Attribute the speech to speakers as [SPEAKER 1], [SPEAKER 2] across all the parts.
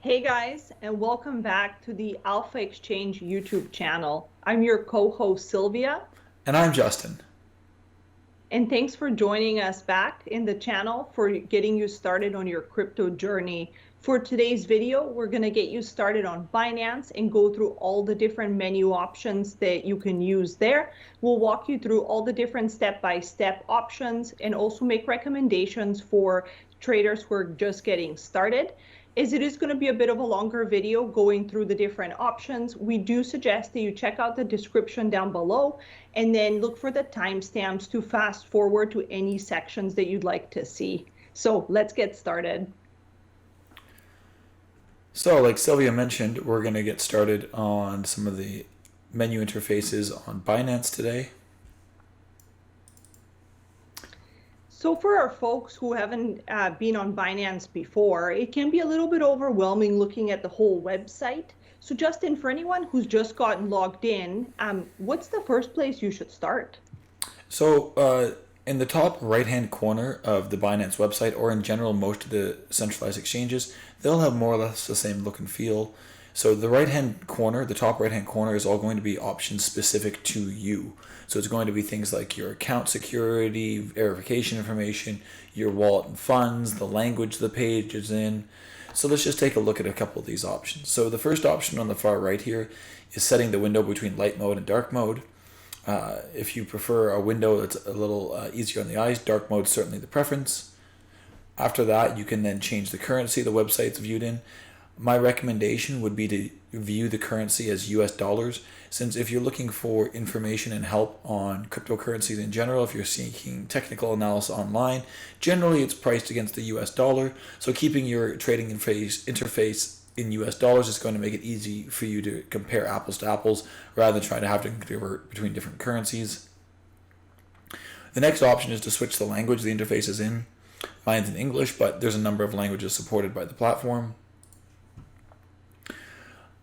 [SPEAKER 1] Hey guys, and welcome back to the Alpha Exchange YouTube channel. I'm your co-host Sylvia,
[SPEAKER 2] And I'm Justin.
[SPEAKER 1] and thanks for joining us back in the channel for getting you started on your crypto journey. For today's video, we're going to get you started on Binance and go through all the different menu options that you can use there. We'll walk you through all the different step-by-step options and also make recommendations for traders who are just getting started. As it is going to be a bit of a longer video going through the different options, we do suggest that you check out the description down below and then look for the timestamps to fast forward to any sections that you'd like to see. So let's get started.
[SPEAKER 2] So, like Sylvia mentioned, we're going to get started on some of the menu interfaces on Binance today.
[SPEAKER 1] So for our folks who haven't been on Binance before, it can be a little bit overwhelming looking at the whole website. So Justin, for anyone who's just gotten logged in, what's the first place you should start?
[SPEAKER 2] So, in the top right-hand corner of the Binance website, or in general most of the centralized exchanges, they'll have more or less the same look and feel. So the right-hand corner, the top right-hand corner, is all going to be options specific to you. So it's going to be things like your account security, verification information, your wallet and funds, the language the page is in. So let's just take a look at a couple of these options. So the first option on the far right here is setting the window between light mode and dark mode. If you prefer a window that's a little easier on the eyes, dark mode is certainly the preference. After that, you can then change the currency the website's viewed in. My recommendation would be to view the currency as US dollars, since if you're looking for information and help on cryptocurrencies in general, if you're seeking technical analysis online, generally it's priced against the US dollar. So keeping your trading interface in US dollars is going to make it easy for you to compare apples to apples rather than trying to have to convert between different currencies. The next option is to switch the language the interface is in. Mine's in English, but there's a number of languages supported by the platform.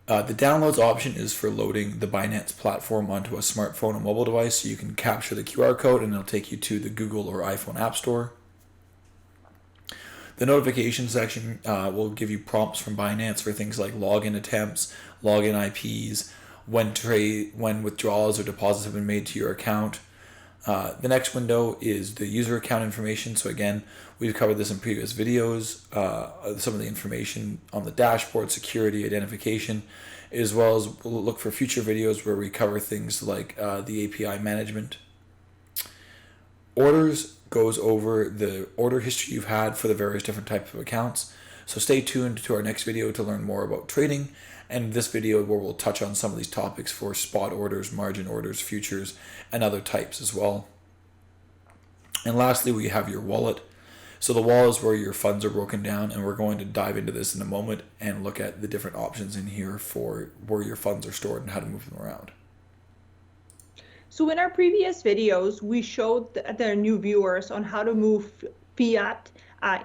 [SPEAKER 2] The downloads option is for loading the Binance platform onto a smartphone or mobile device, so you can capture the QR code and it'll take you to the Google or iPhone App Store. The notification section will give you prompts from Binance for things like login attempts, login IPs, when withdrawals or deposits have been made to your account. The next window is the user account information. So again, we've covered this in previous videos. Some of the information on the dashboard, security, identification, as well as we'll look for future videos where we cover things like the API management. Orders goes over the order history you've had for the various different types of accounts. So stay tuned to our next video to learn more about trading, and this video where we'll touch on some of these topics for spot orders, margin orders, futures, and other types as well. And lastly, we have your wallet. So the wallet is where your funds are broken down, and we're going to dive into this in a moment and look at the different options in here for where your funds are stored and how to move them around.
[SPEAKER 1] So in our previous videos, we showed the new viewers on how to move fiat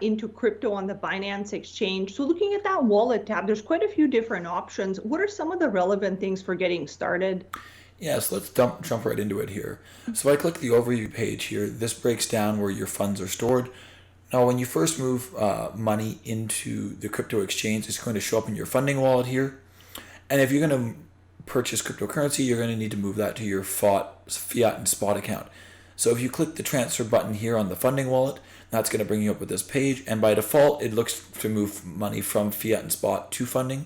[SPEAKER 1] into crypto on the Binance exchange. So looking at that wallet tab, there's quite a few different options. What are some of the relevant things for getting started?
[SPEAKER 2] Yeah, so let's jump right into it here. So if I click the overview page here, this breaks down where your funds are stored. Now, when you first move money into the crypto exchange, it's going to show up in your funding wallet here. And if you're going to purchase cryptocurrency, you're going to need to move that to your fiat and spot account. So if you click the transfer button here on the funding wallet, that's going to bring you up with this page. And by default, it looks to move money from fiat and spot to funding.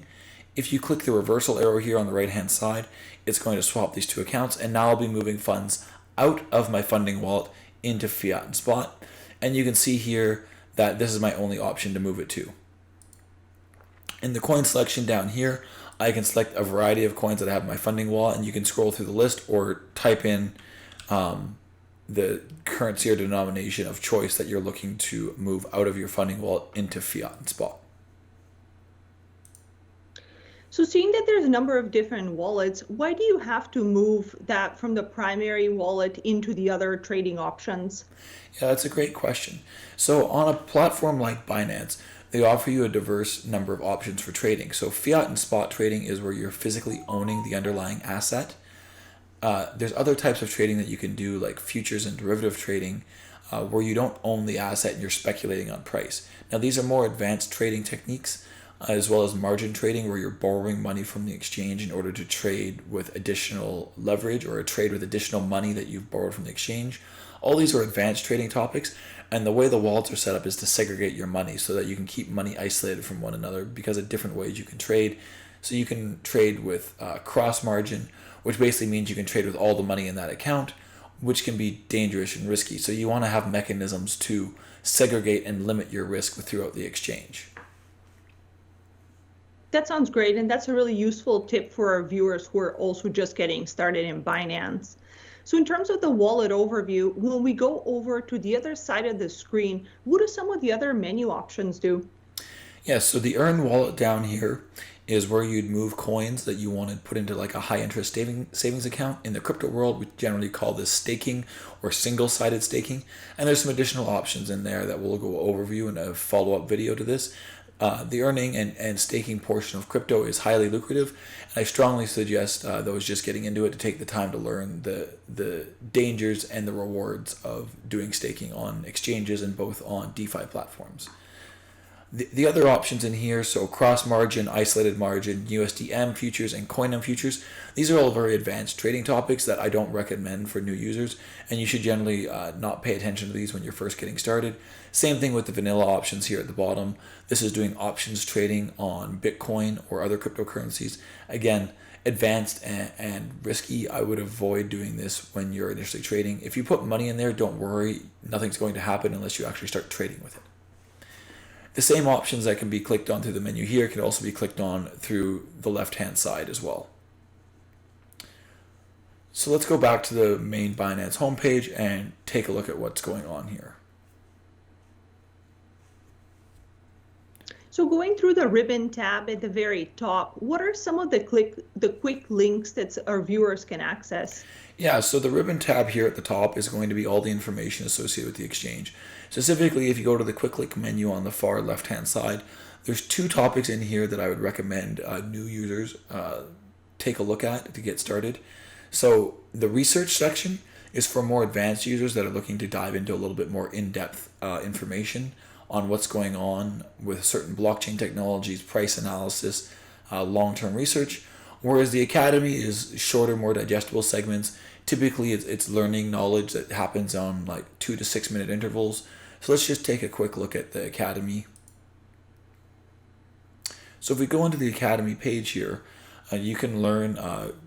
[SPEAKER 2] If you click the reversal arrow here on the right hand side, it's going to swap these two accounts, and now I'll be moving funds out of my funding wallet into fiat and spot. And you can see here that this is my only option to move it to. In the coin selection down here, I can select a variety of coins that I have in my funding wallet, and you can scroll through the list or type in the currency or denomination of choice that you're looking to move out of your funding wallet into fiat and spot.
[SPEAKER 1] So seeing that there's a number of different wallets, why do you have to move that from the primary wallet into the other trading options?
[SPEAKER 2] Yeah, that's a great question. So on a platform like Binance, they offer you a diverse number of options for trading. So fiat and spot trading is where you're physically owning the underlying asset. There's other types of trading that you can do, like futures and derivative trading, where you don't own the asset and you're speculating on price. Now, these are more advanced trading techniques. as well as margin trading, where you're borrowing money from the exchange in order to trade with additional leverage or a trade with additional money that you've borrowed from the exchange. All these are advanced trading topics, and the way the wallets are set up is to segregate your money so that you can keep money isolated from one another because of different ways you can trade. So you can trade with cross margin, which basically means you can trade with all the money in that account, which can be dangerous and risky. So you want to have mechanisms to segregate and limit your risk throughout the exchange.
[SPEAKER 1] That sounds great. And that's a really useful tip for our viewers who are also just getting started in Binance. So in terms of the wallet overview, when we go over to the other side of the screen, what do some of the other menu options do?
[SPEAKER 2] Yeah, so the Earn wallet down here is where you'd move coins that you want to put into like a high interest savings account. In the crypto world, we generally call this staking or single-sided staking. And there's some additional options in there that we'll go overview in a follow-up video to this. The earning and staking portion of crypto is highly lucrative, and I strongly suggest those just getting into it to take the time to learn the dangers and the rewards of doing staking on exchanges and both on DeFi platforms. The other options in here, so cross margin, isolated margin, USDM futures, and CoinM futures, these are all very advanced trading topics that I don't recommend for new users, and you should generally not pay attention to these when you're first getting started. Same thing with the vanilla options here at the bottom. This is doing options trading on Bitcoin or other cryptocurrencies. Again, advanced and risky. I would avoid doing this when you're initially trading. If you put money in there, don't worry, nothing's going to happen unless you actually start trading with it. The same options that can be clicked on through the menu here can also be clicked on through the left-hand side as well. So let's go back to the main Binance homepage and take a look at what's going on here.
[SPEAKER 1] So going through the ribbon tab at the very top, what are some of the quick links that our viewers can access?
[SPEAKER 2] Yeah, so the ribbon tab here at the top is going to be all the information associated with the exchange. Specifically, if you go to the quick link menu on the far left-hand side, there's two topics in here that I would recommend new users take a look at to get started. So the research section is for more advanced users that are looking to dive into a little bit more in-depth information on what's going on with certain blockchain technologies, price analysis, long-term research. Whereas the Academy is shorter, more digestible segments. Typically, it's learning knowledge that happens on like 2 to 6 minute intervals. So let's just take a quick look at the Academy. So if we go into the Academy page here, you can learn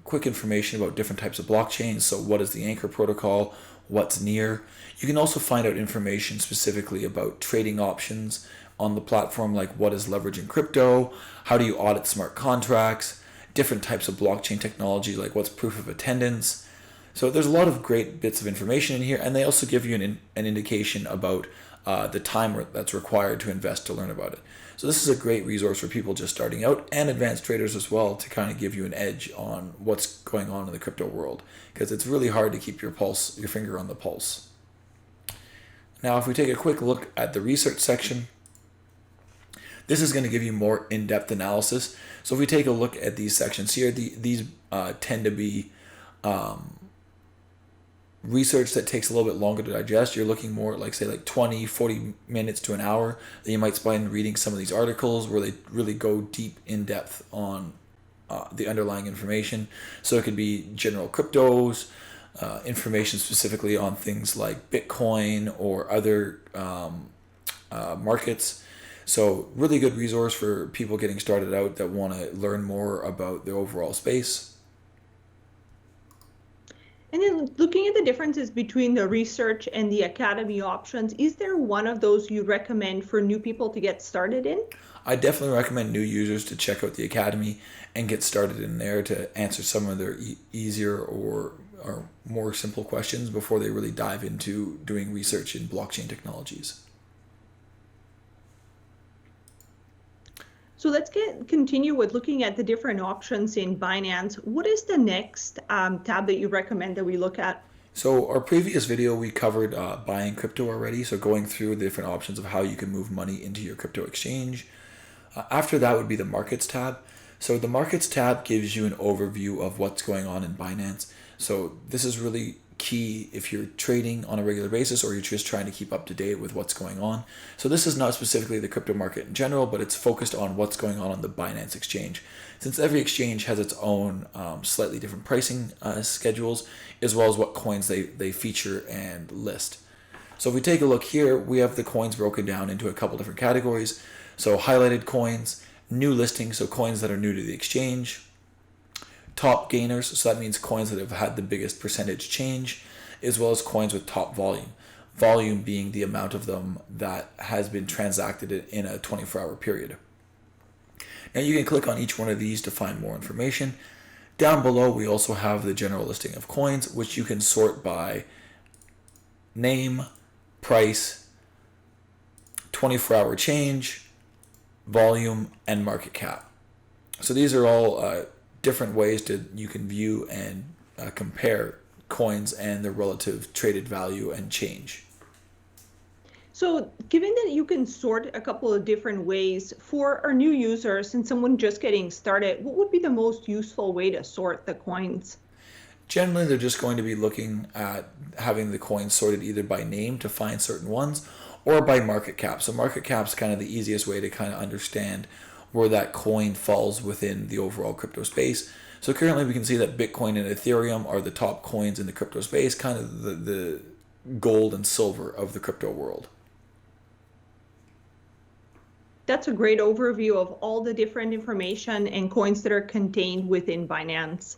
[SPEAKER 2] quick information about different types of blockchains. So what is the Anchor protocol? What's near? You can also find out information specifically about trading options on the platform, like what is leverage in crypto? How do you audit smart contracts? Different types of blockchain technology, like what's proof of attendance. So there's a lot of great bits of information in here, and they also give you an indication about the time that's required to invest to learn about it. So this is a great resource for people just starting out and advanced traders as well, to kind of give you an edge on what's going on in the crypto world, because it's really hard to keep your finger on the pulse. Now, if we take a quick look at the research section, this is going to give you more in-depth analysis. So if we take a look at these sections here, these tend to be research that takes a little bit longer to digest. You're looking more like, say, like 20, 40 minutes to an hour that you might spend reading some of these articles where they really go deep in depth on the underlying information. So it could be general cryptos, information specifically on things like Bitcoin or other markets. So really good resource for people getting started out that want to learn more about the overall space.
[SPEAKER 1] And then looking at the differences between the research and the Academy options, is there one of those you recommend for new people to get started in?
[SPEAKER 2] I definitely recommend new users to check out the Academy and get started in there to answer some of their easier or more simple questions before they really dive into doing research in blockchain technologies.
[SPEAKER 1] So let's continue with looking at the different options in Binance. What is the next tab that you recommend that we look at?
[SPEAKER 2] So our previous video, we covered buying crypto already. So going through the different options of how you can move money into your crypto exchange. After that would be the markets tab. So the markets tab gives you an overview of what's going on in Binance. So this is really key if you're trading on a regular basis or you're just trying to keep up to date with what's going on. So this is not specifically the crypto market in general, but it's focused on what's going on the Binance exchange. Since every exchange has its own slightly different pricing schedules, as well as what coins they feature and list. So if we take a look here, we have the coins broken down into a couple different categories. So highlighted coins, new listings, so coins that are new to the exchange, top gainers, so that means coins that have had the biggest percentage change, as well as coins with top volume. Volume being the amount of them that has been transacted in a 24-hour period. Now you can click on each one of these to find more information. Down below, we also have the general listing of coins, which you can sort by name, price, 24-hour change, volume, and market cap. So these are all different ways you can view and compare coins and their relative traded value and change.
[SPEAKER 1] So given that you can sort a couple of different ways for our new users and someone just getting started, what would be the most useful way to sort the coins?
[SPEAKER 2] Generally, they're just going to be looking at having the coins sorted either by name to find certain ones or by market cap. So market cap is kind of the easiest way to kind of understand where that coin falls within the overall crypto space. So currently we can see that Bitcoin and Ethereum are the top coins in the crypto space, kind of the gold and silver of the crypto world.
[SPEAKER 1] That's a great overview of all the different information and coins that are contained within Binance.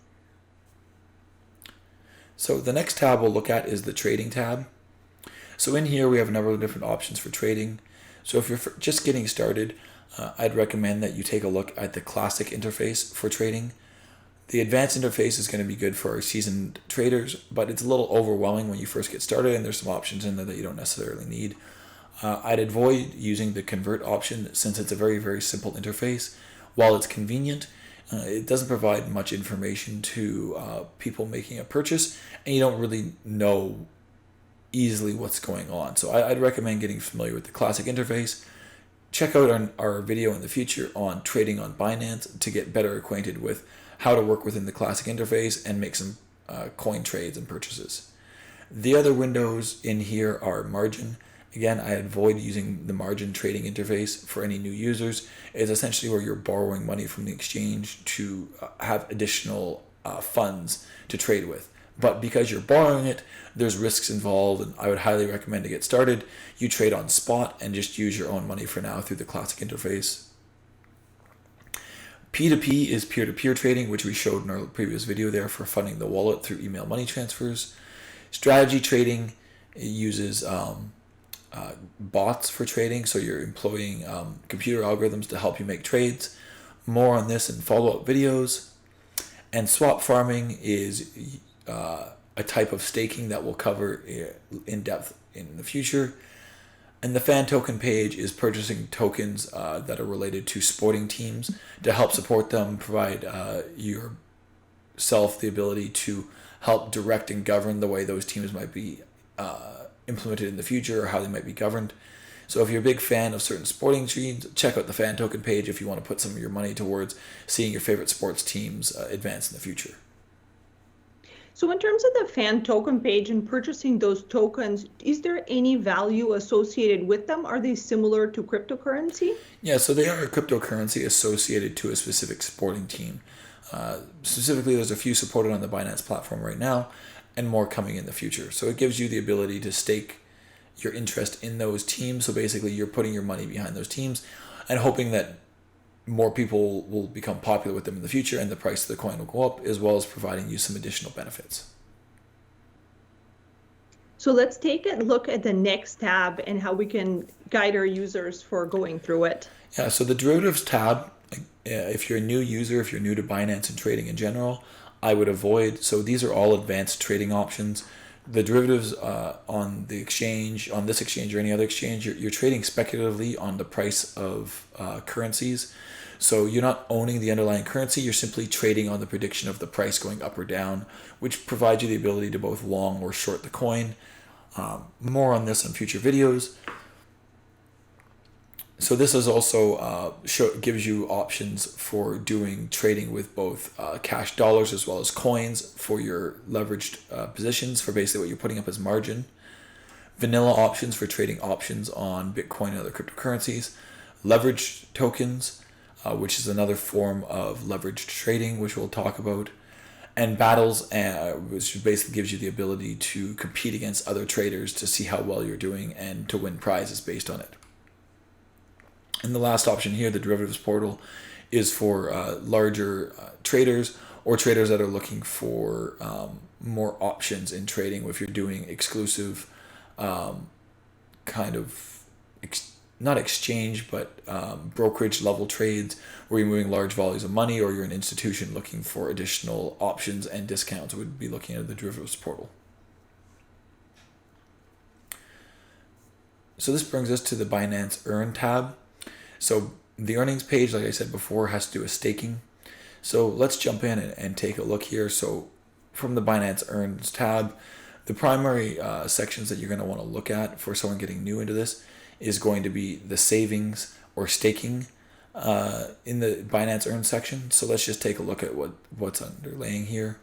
[SPEAKER 2] So the next tab we'll look at is the trading tab. So in here we have a number of different options for trading. So if you're just getting started, I'd recommend that you take a look at the classic interface for trading. The advanced interface is going to be good for our seasoned traders, but it's a little overwhelming when you first get started and there's some options in there that you don't necessarily need. I'd avoid using the convert option since it's a very, very simple interface. While it's convenient, it doesn't provide much information to people making a purchase, and you don't really know easily what's going on. So I'd recommend getting familiar with the classic interface. Check out our video in the future on trading on Binance to get better acquainted with how to work within the classic interface and make some coin trades and purchases. The other windows in here are margin. Again, I avoid using the margin trading interface for any new users. It's essentially where you're borrowing money from the exchange to have additional funds to trade with. But because you're borrowing it, there's risks involved, and I would highly recommend to get started, you trade on spot and just use your own money for now through the classic interface. P2P is peer-to-peer trading, which we showed in our previous video there for funding the wallet through email money transfers. Strategy trading uses bots for trading, so you're employing computer algorithms to help you make trades. More on this in follow-up videos. And swap farming is a type of staking that we'll cover in depth in the future. And the fan token page is purchasing tokens that are related to sporting teams to help support them, provide yourself the ability to help direct and govern the way those teams might be implemented in the future or how they might be governed. So if you're a big fan of certain sporting teams, check out the fan token page if you want to put some of your money towards seeing your favorite sports teams advance in the future.
[SPEAKER 1] So in terms of the fan token page and purchasing those tokens, is there any value associated with them? Are they similar to cryptocurrency?
[SPEAKER 2] Yeah, so they are a cryptocurrency associated to a specific sporting team. Specifically, there's a few supported on the Binance platform right now and more coming in the future. So it gives you the ability to stake your interest in those teams. So basically, you're putting your money behind those teams and hoping that more people will become popular with them in the future and the price of the coin will go up, as well as providing you some additional benefits.
[SPEAKER 1] So let's take a look at the next tab and how we can guide our users for going through it.
[SPEAKER 2] Yeah, so the derivatives tab, if you're a new user, if you're new to Binance and trading in general, I would avoid. So these are all advanced trading options. The derivatives on the exchange, on this exchange or any other exchange, you're trading speculatively on the price of currencies. So you're not owning the underlying currency, you're simply trading on the prediction of the price going up or down, which provides you the ability to both long or short the coin. More on this in future videos. So this is also gives you options for doing trading with both cash dollars as well as coins for your leveraged positions for basically what you're putting up as margin. Vanilla options for trading options on Bitcoin and other cryptocurrencies. Leveraged tokens, which is another form of leveraged trading, which we'll talk about. And battles, which basically gives you the ability to compete against other traders to see how well you're doing and to win prizes based on it. And the last option here, the derivatives portal, is for larger traders or traders that are looking for more options in trading. If you're doing exclusive kind of not exchange, but brokerage level trades where you're moving large volumes of money, or you're an institution looking for additional options and discounts, would be looking at the derivatives portal. So this brings us to the Binance Earn tab. So the earnings page, like I said before, has to do with staking. So let's jump in and take a look here. So from the Binance Earns tab, the primary sections that you're going to want to look at for someone getting new into this is going to be the savings or staking in the Binance Earn section. So let's just take a look at what's underlaying here.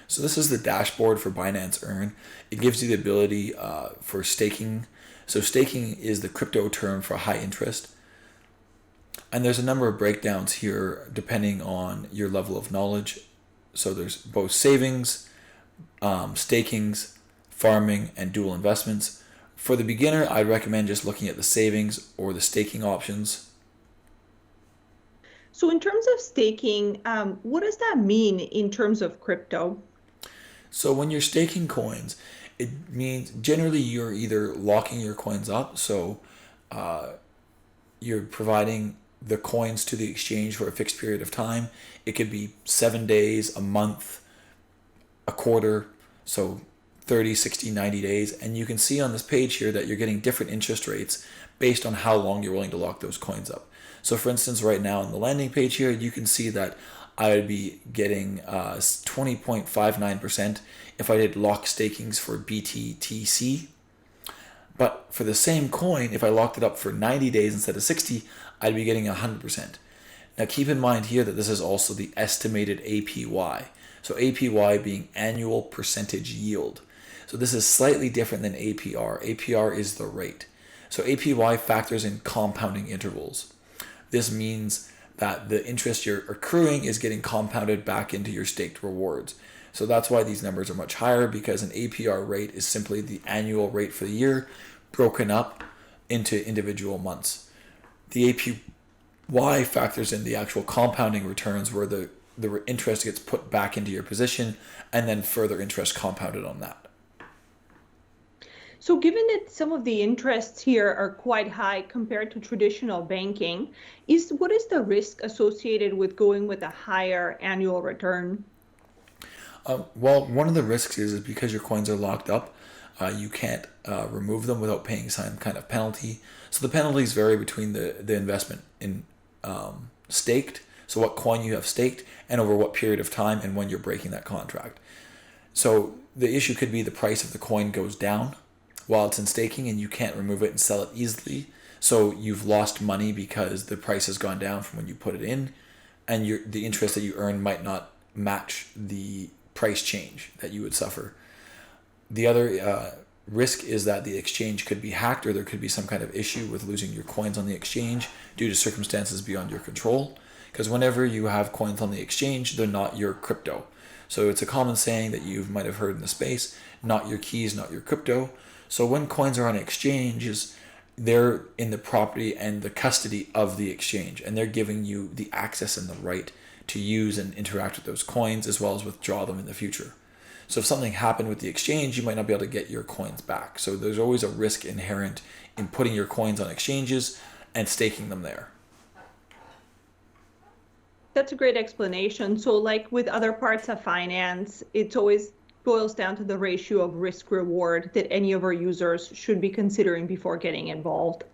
[SPEAKER 2] So this is the dashboard for Binance Earn. It gives you the ability for staking. So staking is the crypto term for high interest. And there's a number of breakdowns here depending on your level of knowledge. So there's both savings, stakings, farming, and dual investments. For the beginner, I'd recommend just looking at the savings or the staking options.
[SPEAKER 1] So in terms of staking, what does that mean in terms of crypto?
[SPEAKER 2] So when you're staking coins, it means generally you're either locking your coins up, so you're providing the coins to the exchange for a fixed period of time. It could be 7 days, a month, a quarter, so 30, 60, 90 days. And you can see on this page here that you're getting different interest rates based on how long you're willing to lock those coins up. So for instance, right now on the landing page here, you can see that I would be getting 20.59% if I did lock stakings for BTTC. But for the same coin, if I locked it up for 90 days instead of 60, I'd be getting 100%. Now keep in mind here that this is also the estimated APY. So APY being annual percentage yield. So this is slightly different than APR. APR is the rate. So APY factors in compounding intervals. This means that the interest you're accruing is getting compounded back into your staked rewards. So that's why these numbers are much higher, because an APR rate is simply the annual rate for the year broken up into individual months. The APY factors in the actual compounding returns where the interest gets put back into your position and then further interest compounded on that.
[SPEAKER 1] So given that some of the interests here are quite high compared to traditional banking, what is the risk associated with going with a higher annual return?
[SPEAKER 2] Well, one of the risks is because your coins are locked up, you can't remove them without paying some kind of penalty. So the penalties vary between the investment in staked, so what coin you have staked, and over what period of time and when you're breaking that contract. So the issue could be the price of the coin goes down while it's in staking and you can't remove it and sell it easily. So you've lost money because the price has gone down from when you put it in, and the interest that you earn might not match the price change that you would suffer. The other risk is that the exchange could be hacked, or there could be some kind of issue with losing your coins on the exchange due to circumstances beyond your control. Because whenever you have coins on the exchange, they're not your crypto. So it's a common saying that you might have heard in the space: not your keys, not your crypto. So when coins are on exchanges, they're in the property and the custody of the exchange, and they're giving you the access and the right to use and interact with those coins as well as withdraw them in the future. So if something happened with the exchange, you might not be able to get your coins back. So there's always a risk inherent in putting your coins on exchanges and staking them there.
[SPEAKER 1] That's a great explanation. So like with other parts of finance, it's always boils down to the ratio of risk reward that any of our users should be considering before getting involved.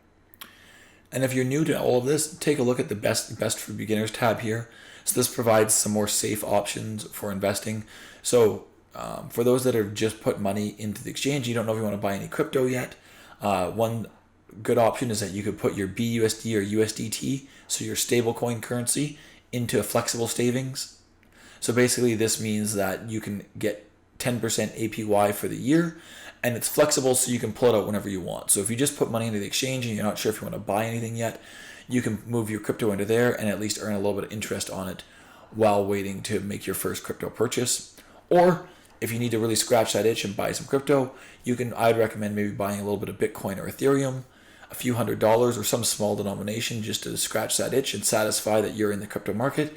[SPEAKER 2] And if you're new to all of this, take a look at the best for beginners tab here. So this provides some more safe options for investing. So For those that have just put money into the exchange, you don't know if you want to buy any crypto yet. One good option is that you could put your BUSD or USDT, so your stablecoin currency, into a flexible savings. So basically, this means that you can get 10% APY for the year, and it's flexible, so you can pull it out whenever you want. So if you just put money into the exchange and you're not sure if you want to buy anything yet, you can move your crypto into there and at least earn a little bit of interest on it while waiting to make your first crypto purchase. Or if you need to really scratch that itch and buy some crypto, I'd recommend maybe buying a little bit of Bitcoin or Ethereum, a few $100s or some small denomination, just to scratch that itch and satisfy that you're in the crypto market.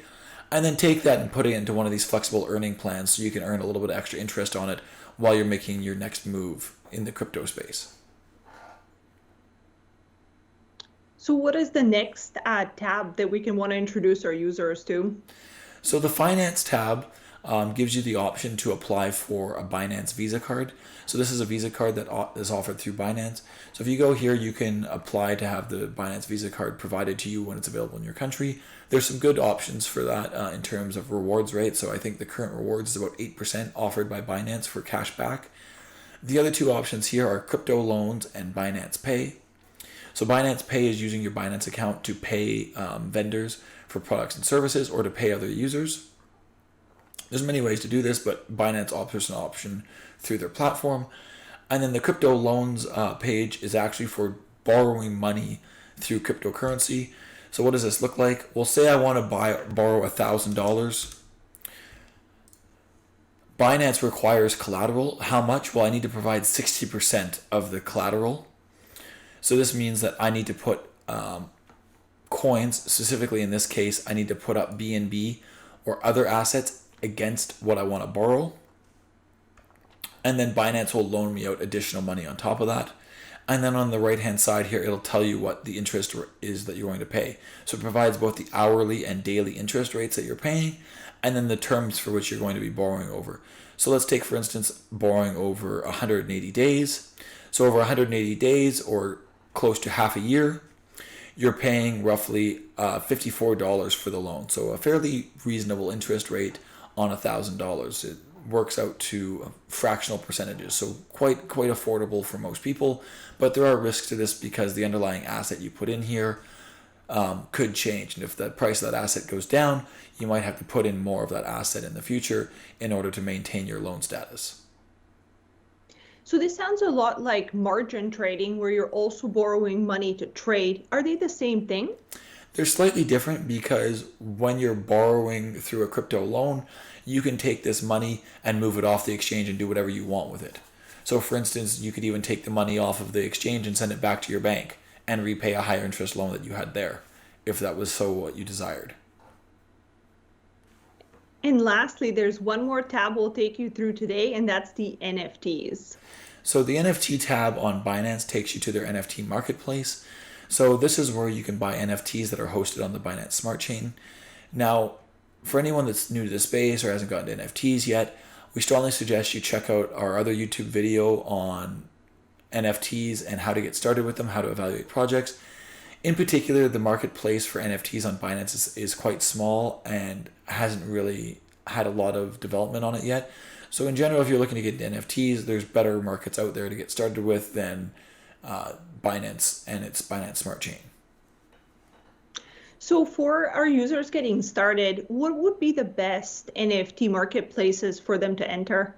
[SPEAKER 2] And then take that and put it into one of these flexible earning plans so you can earn a little bit of extra interest on it while you're making your next move in the crypto space.
[SPEAKER 1] So what is the next tab that we can want to introduce our users to?
[SPEAKER 2] So the Finance tab gives you the option to apply for a Binance Visa card. So this is a Visa card that is offered through Binance. So if you go here, you can apply to have the Binance Visa card provided to you when it's available in your country. There's some good options for that in terms of rewards rate. So I think the current rewards is about 8% offered by Binance for cash back. The other two options here are crypto loans and Binance Pay. So Binance Pay is using your Binance account to pay vendors for products and services or to pay other users. There's many ways to do this, but Binance offers an option through their platform. And then the crypto loans page is actually for borrowing money through cryptocurrency. So what does this look like? Well, say I want to borrow $1,000. Binance requires collateral. How much? Well, I need to provide 60% of the collateral. So this means that I need to put coins, specifically in this case, I need to put up BNB or other assets against what I want to borrow. And then Binance will loan me out additional money on top of that. And then on the right hand side here, it'll tell you what the interest is that you're going to pay. So it provides both the hourly and daily interest rates that you're paying, and then the terms for which you're going to be borrowing over. So let's take, for instance, borrowing over 180 days. So over 180 days, or close to half a year, you're paying roughly $54 for the loan. So a fairly reasonable interest rate on $1,000. It works out to fractional percentages, so quite affordable for most people. But there are risks to this because the underlying asset you put in here could change, and if the price of that asset goes down, you might have to put in more of that asset in the future in order to maintain your loan status.
[SPEAKER 1] So this sounds a lot like margin trading, where you're also borrowing money to trade. Are they the same thing?
[SPEAKER 2] They're slightly different because when you're borrowing through a crypto loan, you can take this money and move it off the exchange and do whatever you want with it. So for instance, you could even take the money off of the exchange and send it back to your bank and repay a higher interest loan that you had there, if that was so what you desired.
[SPEAKER 1] And lastly, there's one more tab we'll take you through today, and that's the NFTs.
[SPEAKER 2] So the NFT tab on Binance takes you to their NFT marketplace. So this is where you can buy NFTs that are hosted on the Binance Smart Chain. Now, for anyone that's new to the space or hasn't gotten to NFTs yet, we strongly suggest you check out our other YouTube video on NFTs and how to get started with them, how to evaluate projects. In particular, the marketplace for NFTs on Binance is quite small and hasn't really had a lot of development on it yet. So in general, if you're looking to get into NFTs, there's better markets out there to get started with than Binance and its Binance Smart Chain.
[SPEAKER 1] So for our users getting started, what would be the best NFT marketplaces for them to enter?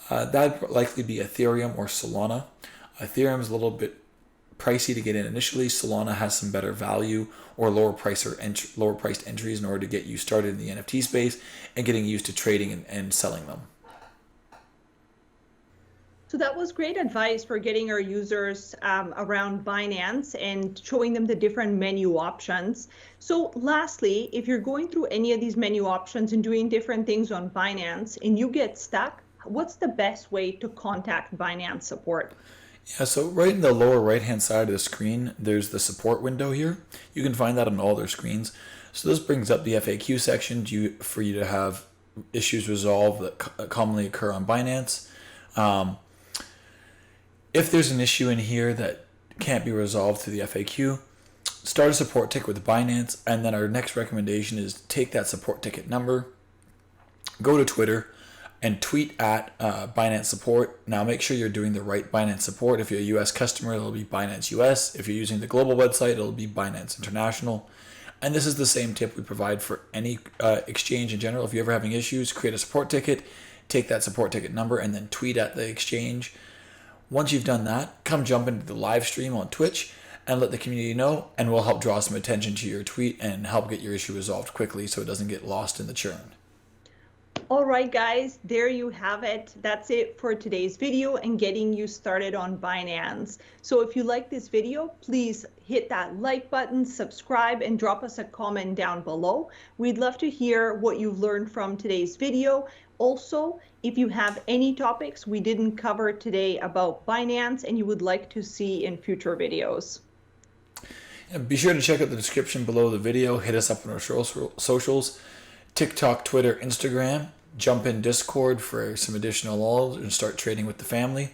[SPEAKER 2] That'd likely be Ethereum or Solana. Ethereum is a little bit pricey to get in initially. Solana has some better value or lower priced entries in order to get you started in the NFT space and getting used to trading and selling them.
[SPEAKER 1] So that was great advice for getting our users around Binance and showing them the different menu options. So lastly, if you're going through any of these menu options and doing different things on Binance and you get stuck, what's the best way to contact Binance support?
[SPEAKER 2] Yeah, so right in the lower right-hand side of the screen, there's the support window here. You can find that on all their screens. So this brings up the FAQ section for you to have issues resolved that commonly occur on Binance. If there's an issue in here that can't be resolved through the FAQ, start a support ticket with Binance, and then our next recommendation is take that support ticket number, go to Twitter, and tweet at Binance support. Now make sure you're doing the right Binance support. If you're a US customer, it'll be Binance US. If you're using the global website, it'll be Binance International. And this is the same tip we provide for any exchange in general. If you're ever having issues, create a support ticket, take that support ticket number, and then tweet at the exchange. Once you've done that, come jump into the live stream on Twitch and let the community know, and we'll help draw some attention to your tweet and help get your issue resolved quickly so it doesn't get lost in the churn.
[SPEAKER 1] All right, guys, there you have it. That's it for today's video and getting you started on Binance. So if you like this video, please hit that like button, subscribe, and drop us a comment down below. We'd love to hear what you've learned from today's video. Also, if you have any topics we didn't cover today about Binance and you would like to see in future videos.
[SPEAKER 2] Be sure to check out the description below the video. Hit us up on our socials, TikTok, Twitter, Instagram. Jump in Discord for some additional knowledge and start trading with the family.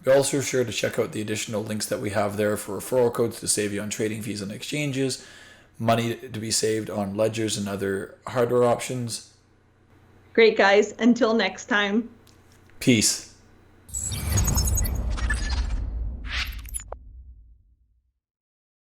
[SPEAKER 2] Be also sure to check out the additional links that we have there for referral codes to save you on trading fees on exchanges, money to be saved on ledgers and other hardware options.
[SPEAKER 1] Great, guys. Until next time.
[SPEAKER 2] Peace.